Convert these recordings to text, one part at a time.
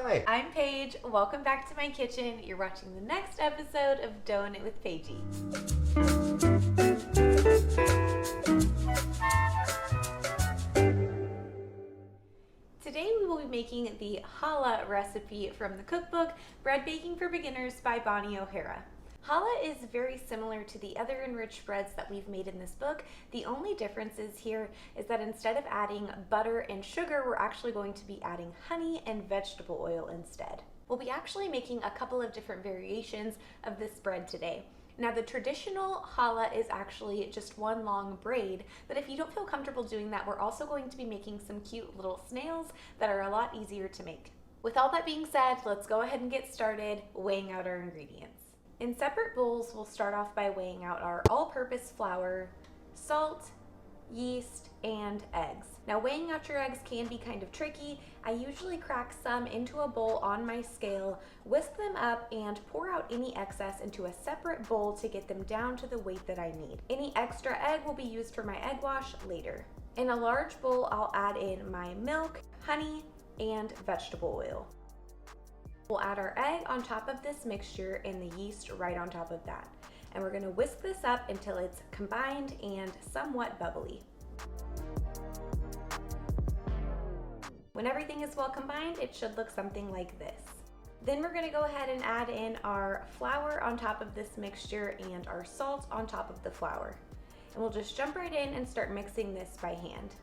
Hi. I'm Paige. Welcome back to my kitchen. You're watching the next episode of Doing It with Paigey. Today we will be making the challah recipe from the cookbook Bread Baking for Beginners by Bonnie Ohara. Challah is very similar to the other enriched breads that we've made in this book. The only differences here is that instead of adding butter and sugar, we're actually going to be adding honey and vegetable oil instead. We'll be actually making a couple of different variations of this bread today. Now the traditional challah is actually just one long braid, but if you don't feel comfortable doing that, we're also going to be making some cute little snails that are a lot easier to make. With all that being said, let's go ahead and get started weighing out our ingredients. In separate bowls, we'll start off by weighing out our all-purpose flour, salt, yeast, and eggs. Now weighing out your eggs can be kind of tricky. I usually crack some into a bowl on my scale, whisk them up, and pour out any excess into a separate bowl to get them down to the weight that I need. Any extra egg will be used for my egg wash later. In a large bowl, I'll add in my milk, honey, and vegetable oil. We'll add our egg on top of this mixture and the yeast right on top of that. And we're gonna whisk this up until it's combined and somewhat bubbly. When everything is well combined, it should look something like this. Then we're gonna go ahead and add in our flour on top of this mixture and our salt on top of the flour. And we'll just jump right in and start mixing this by hand.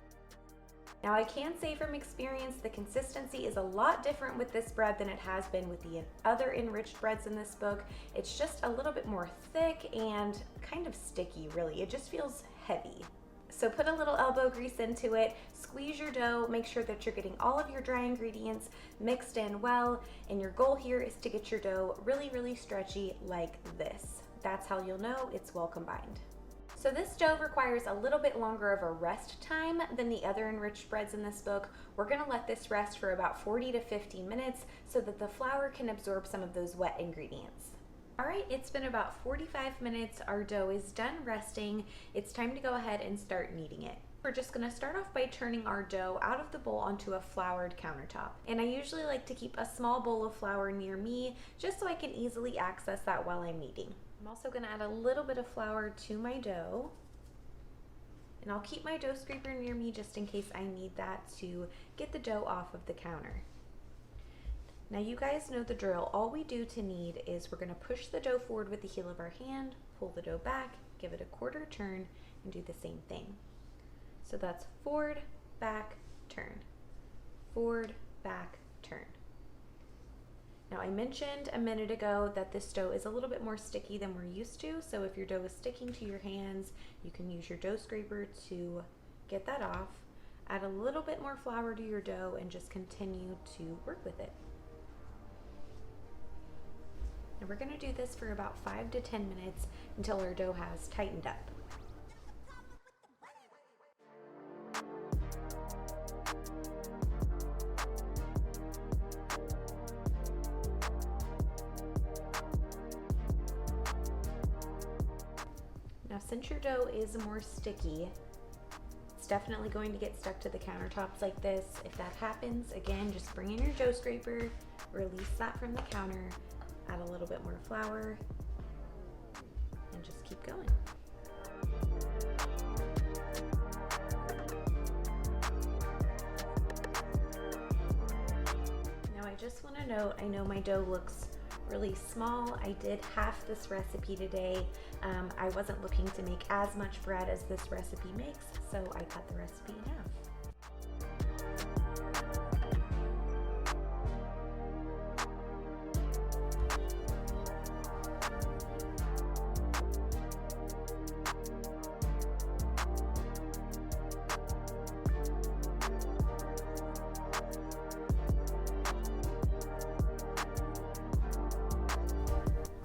Now I can say from experience the consistency is a lot different with this bread than it has been with the other enriched breads in this book. It's just a little bit more thick and kind of sticky really. It just feels heavy. So put a little elbow grease into it, squeeze your dough, make sure that you're getting all of your dry ingredients mixed in well, and your goal here is to get your dough really, really stretchy like this. That's how you'll know it's well combined. So this dough requires a little bit longer of a rest time than the other enriched breads in this book. We're gonna let this rest for about 40 to 50 minutes so that the flour can absorb some of those wet ingredients. All right, it's been about 45 minutes. Our dough is done resting. It's time to go ahead and start kneading it. We're just gonna start off by turning our dough out of the bowl onto a floured countertop. And I usually like to keep a small bowl of flour near me just so I can easily access that while I'm kneading. I'm also gonna add a little bit of flour to my dough. And I'll keep my dough scraper near me just in case I need that to get the dough off of the counter. Now you guys know the drill. All we do to knead is we're gonna push the dough forward with the heel of our hand, pull the dough back, give it a quarter turn, and do the same thing. So that's forward, back, turn. Forward, back, turn. Now I mentioned a minute ago that this dough is a little bit more sticky than we're used to, so if your dough is sticking to your hands, you can use your dough scraper to get that off. Add a little bit more flour to your dough and just continue to work with it. And we're gonna do this for about 5 to 10 minutes until our dough has tightened up. Now since your dough is more sticky, it's definitely going to get stuck to the countertops like this. If that happens, again, just bring in your dough scraper, release that from the counter, add a little bit more flour, and just keep going. Now I just want to note, I know my dough looks really small. I did half this recipe today. I wasn't looking to make as much bread as this recipe makes, so I cut the recipe in half.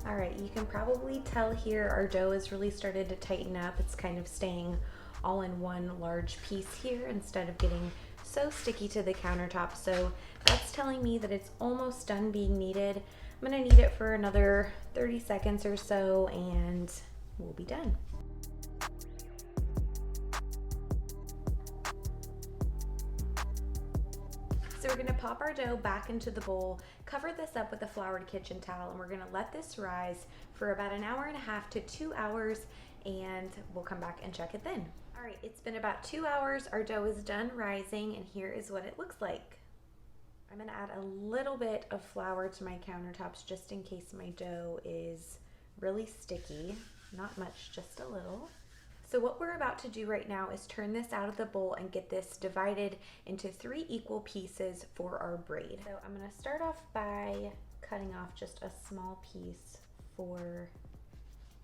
All right, you can probably tell here our dough has really started to tighten up. It's kind of staying all in one large piece here instead of getting so sticky to the countertop. So that's telling me that it's almost done being kneaded. I'm gonna knead it for another 30 seconds or so and we'll be done. So we're gonna pop our dough back into the bowl, cover this up with a floured kitchen towel, and we're gonna let this rise for about an hour and a half to 2 hours, and we'll come back and check it then. All right, it's been about 2 hours. Our dough is done rising, and here is what it looks like. I'm gonna add a little bit of flour to my countertops just in case my dough is really sticky. Not much, just a little. So what we're about to do right now is turn this out of the bowl and get this divided into 3 equal pieces for our braid. So I'm gonna start off by cutting off just a small piece for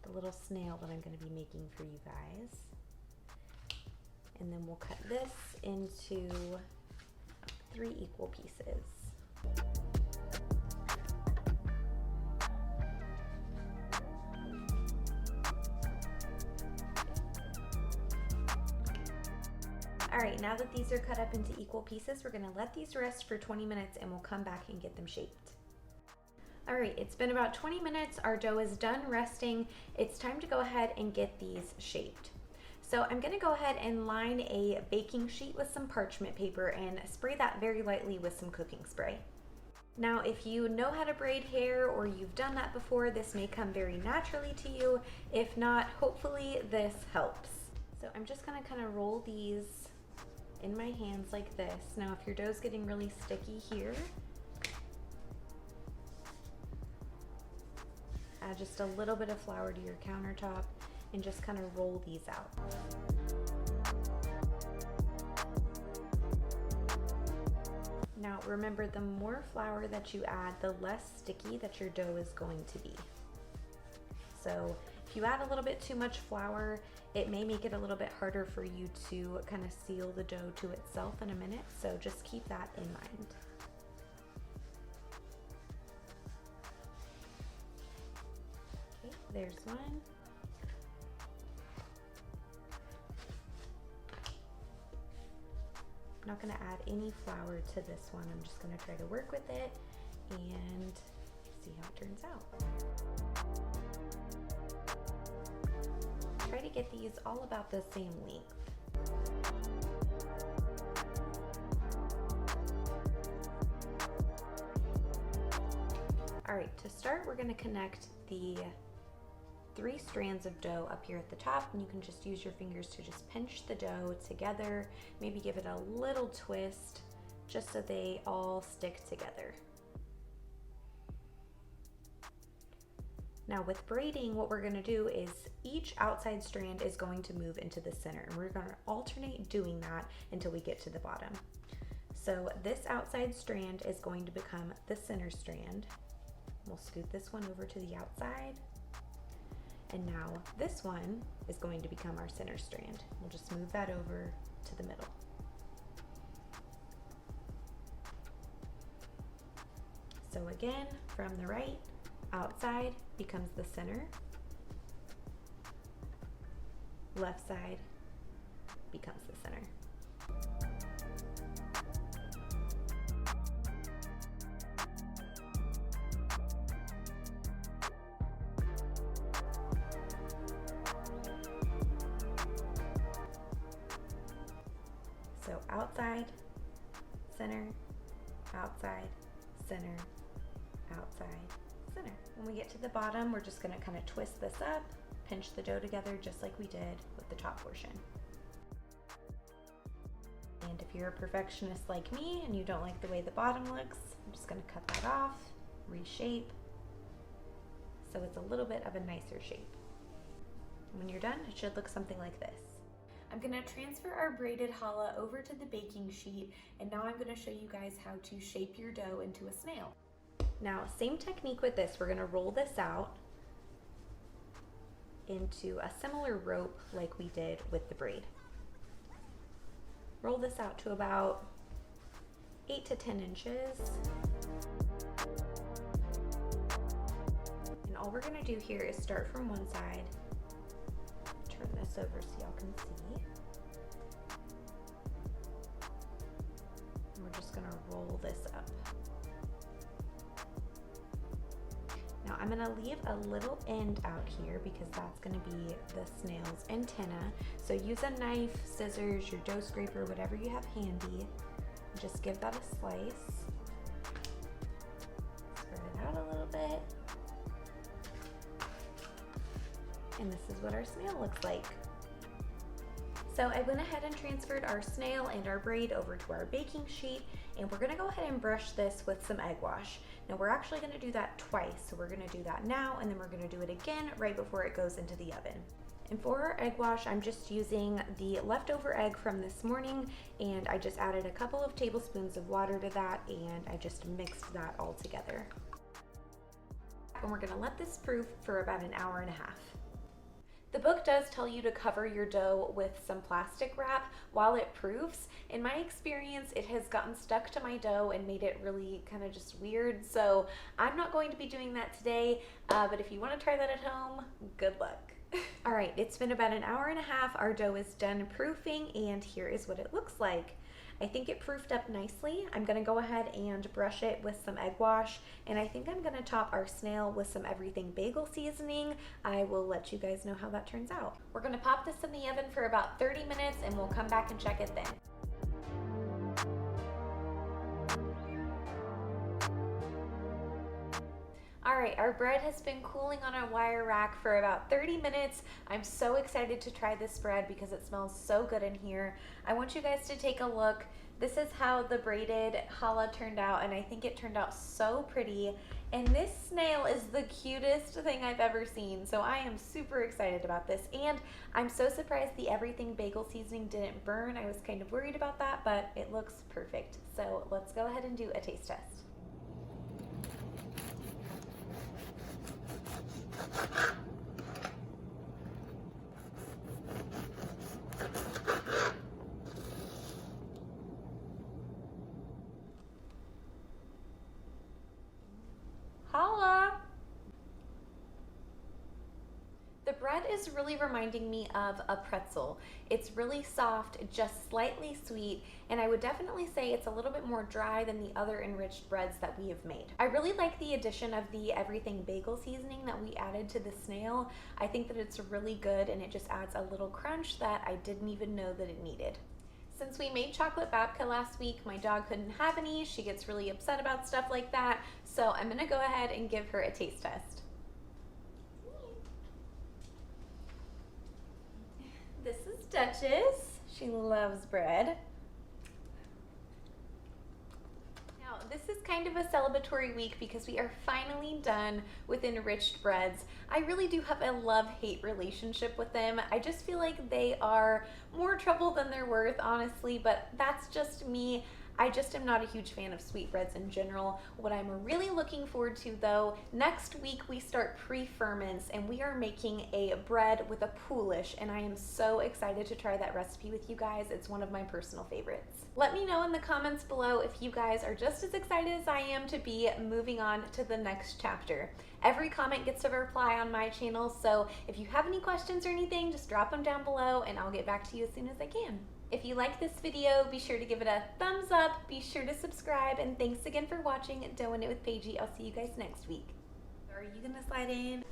the little snail that I'm gonna be making for you guys. And then we'll cut this into 3 equal pieces. All right, now that these are cut up into equal pieces, we're gonna let these rest for 20 minutes and we'll come back and get them shaped. All right, it's been about 20 minutes. Our dough is done resting. It's time to go ahead and get these shaped. So I'm gonna go ahead and line a baking sheet with some parchment paper and spray that very lightly with some cooking spray. Now, if you know how to braid hair or you've done that before, this may come very naturally to you. If not, hopefully this helps. So I'm just gonna kind of roll these in my hands like this. Now, if your dough's getting really sticky here, add just a little bit of flour to your countertop and just kind of roll these out. Now remember, the more flour that you add, the less sticky that your dough is going to be. So if you add a little bit too much flour, it may make it a little bit harder for you to kind of seal the dough to itself in a minute, so just keep that in mind. Okay, there's one. I'm not going to add any flour to this one. I'm just going to try to work with it and see how it turns out. Try to get these all about the same length. All right, to start, we're going to connect the 3 strands of dough up here at the top, and you can just use your fingers to just pinch the dough together, maybe give it a little twist just so they all stick together. Now with braiding, what we're going to do is each outside strand is going to move into the center, and we're going to alternate doing that until we get to the bottom. So this outside strand is going to become the center strand. We'll scoot this one over to the outside. And now this one is going to become our center strand. We'll just move that over to the middle. So again, from the right, outside becomes the center. Left side becomes the center. So outside, center, outside, center, outside, center. When we get to the bottom, we're just gonna kind of twist this up, pinch the dough together just like we did with the top portion. And if you're a perfectionist like me and you don't like the way the bottom looks, I'm just gonna cut that off, reshape, so it's a little bit of a nicer shape. When you're done, it should look something like this. I'm gonna transfer our braided challah over to the baking sheet, and now I'm gonna show you guys how to shape your dough into a snail. Now, same technique with this. We're gonna roll this out into a similar rope like we did with the braid. Roll this out to about 8 to 10 inches. And all we're gonna do here is start from one side, turn this over so y'all can see. And we're just gonna roll this up. Now I'm gonna leave a little end out here because that's gonna be the snail's antenna. So use a knife, scissors, your dough scraper, whatever you have handy. I'm just give that a slice. Spread it out a little bit. And this is what our snail looks like. So I went ahead and transferred our snail and our braid over to our baking sheet, and we're gonna go ahead and brush this with some egg wash. Now we're actually gonna do that twice. So we're gonna do that now, and then we're gonna do it again right before it goes into the oven. And for our egg wash, I'm just using the leftover egg from this morning, and I just added a couple of tablespoons of water to that, and I just mixed that all together. And we're gonna let this proof for about an hour and a half. The book does tell you to cover your dough with some plastic wrap while it proofs. In my experience, it has gotten stuck to my dough and made it really kind of just weird. So I'm not going to be doing that today, but if you want to try that at home, good luck. All right, it's been about an hour and a half. Our dough is done proofing, and here is what it looks like. I think it proofed up nicely. I'm gonna go ahead and brush it with some egg wash, and I think I'm gonna top our snail with some everything bagel seasoning. I will let you guys know how that turns out. We're gonna pop this in the oven for about 30 minutes, and we'll come back and check it then. All right, our bread has been cooling on a wire rack for about 30 minutes. I'm so excited to try this bread because it smells so good in here. I want you guys to take a look. This is how the braided challah turned out, and I think it turned out so pretty. And this snail is the cutest thing I've ever seen, so I am super excited about this. And I'm so surprised the everything bagel seasoning didn't burn. I was kind of worried about that, but it looks perfect. So let's go ahead and do a taste test. Challah! The bread is really reminding me of a pretzel. It's really soft, just slightly sweet, and I would definitely say it's a little bit more dry than the other enriched breads that we have made. I really like the addition of the everything bagel seasoning that we added to the snail. I think that it's really good, and it just adds a little crunch that I didn't even know that it needed. Since we made chocolate babka last week, my dog couldn't have any. She gets really upset about stuff like that, so I'm gonna go ahead and give her a taste test. This is Duchess. She loves bread. Now, this is kind of a celebratory week because we are finally done with enriched breads. I really do have a love-hate relationship with them. I just feel like they are more trouble than they're worth, honestly, but that's just me. I just am not a huge fan of sweetbreads in general. What I'm really looking forward to though, next week we start pre-ferments and we are making a bread with a poolish, and I am so excited to try that recipe with you guys. It's one of my personal favorites. Let me know in the comments below if you guys are just as excited as I am to be moving on to the next chapter. Every comment gets a reply on my channel, so if you have any questions or anything, just drop them down below and I'll get back to you as soon as I can. If you like this video, be sure to give it a thumbs up, be sure to subscribe, and thanks again for watching Doing It with Paigey. I'll see you guys next week. Are you gonna slide in?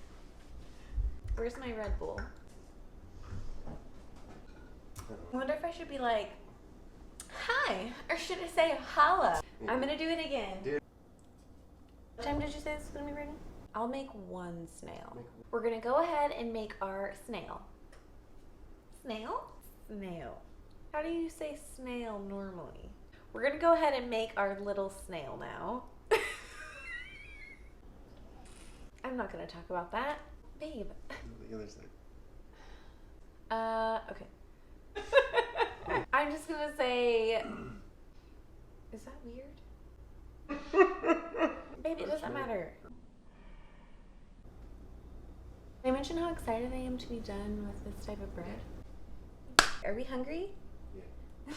Where's my Red Bull? I wonder if I should be like, hi, or should I say holla? I'm gonna do it again. What time did you say this was gonna be ready? I'll make one snail. We're gonna go ahead and make our snail. Snail? Snail. How do you say snail normally? We're gonna go ahead and make our little snail now. I'm not gonna talk about that. Babe. The other side. Okay. I'm just gonna say, is that weird? Babe, it doesn't matter. Did I mention how excited I am to be done with this type of bread? Are we hungry? Yeah.